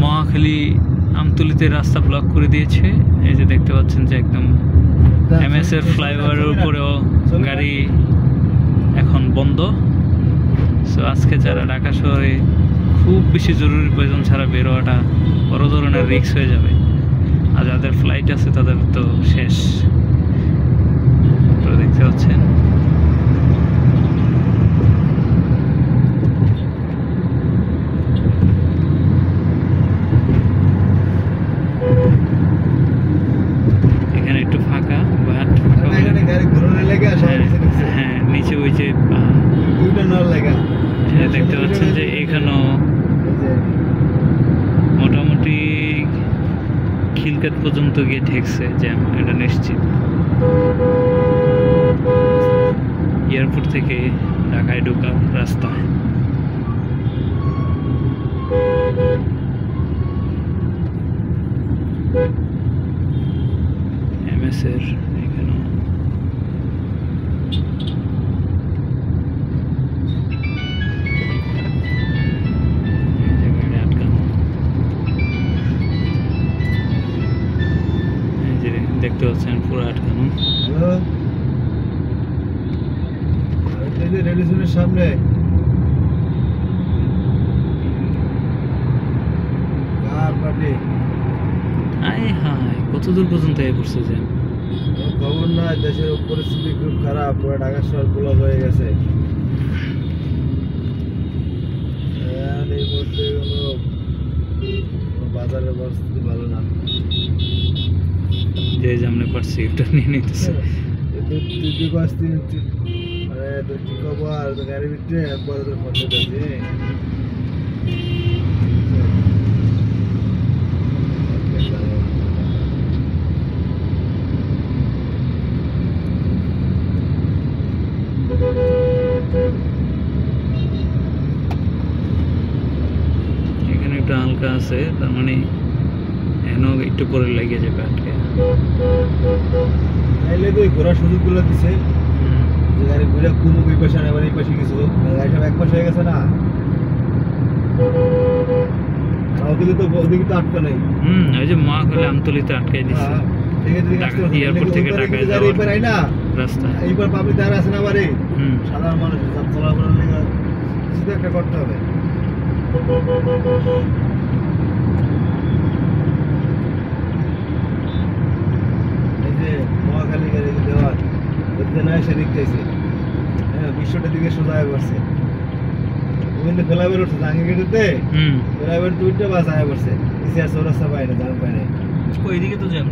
মহাখালী আমতলীতে রাস্তা ব্লক করে দিয়েছে। এই যে দেখতে পাচ্ছেন যে একদম এমএস এর ফ্লাইওভারের উপরেও গাড়ি এখন বন্ধ। সো আজকে যারা ঢাকা শহরে খুব বেশি জরুরি প্রয়োজন ছাড়া বের হওয়াটা বড় ধরনের রিস্ক হয়ে যাবে। আর যাদের ফ্লাইট আছে তাদের তো শেষ। আপনারা দেখতে পাচ্ছেন এখানে একটু ফাঁকা, বাট হ্যাঁ নিচে ওই যে দেখতে পাচ্ছেন যে এখানেও মোটামুটি খিলকাত পর্যন্ত গিয়ে ঠেকছে জ্যাম, এটা নিশ্চিত। এয়ারপোর্ট থেকে ঢাকায় ঢোকা রাস্তায় এমএস এর এখানেও দেখতে পাচ্ছেন পুরো আটকানো। রেডিসনের সামনে কত দূর পর্যন্ত এ করছে যে খবর না, দেশের পরিস্থিতি খুব খারাপ, পুরো ঢাকা শহর ব্লক হয়ে গেছে। এই মুহূর্তে কোনো বাজারের পরিস্থিতি ভালো না। যে জামনে পারছি এটা নিয়ে নিতেছে। কি খবর গাড়ি ভিতরে একবার পৌঁছে যাচ্ছে। এখানে একটু হালকা আছে, তার মানে এখনো একটু পরে লেগে যাবে আটকে। ঘোরার সুযোগ গুলো দিছে, গাড়ি ঘুরে কোনো ওই পাশে না, এবার এই পাশে কিছু গাড়ি সব এক পাশে হয়ে গেছে না। ওদিকে তো আটকা নেই। ওই যে মহাখালী আমতলীতে আটকাই দিচ্ছে এয়ারপোর্ট থেকে ঢাকায় যাওয়ার রাস্তা। এইবার পাবলিক দাঁড়া আছে না, আবারে সাধারণ মানুষ চলাফেরার লেগে কিছু একটা করতে হবে। এই যে মহাখালী গাড়ি দেওয়ার এসে দেখতেছে, হ্যাঁ বিশ্বটার দিকে সোজা হয়ে পড়ছে। কিন্তু ফ্লাইওভার উঠছে জাহাঙ্গীর গেটেতে, ফ্লাইওভার 2টা বাস আয়া পড়ছে, ইতিহাস রাস্তা পায় না, জান পায় না। ওইদিকে তো জ্যাম।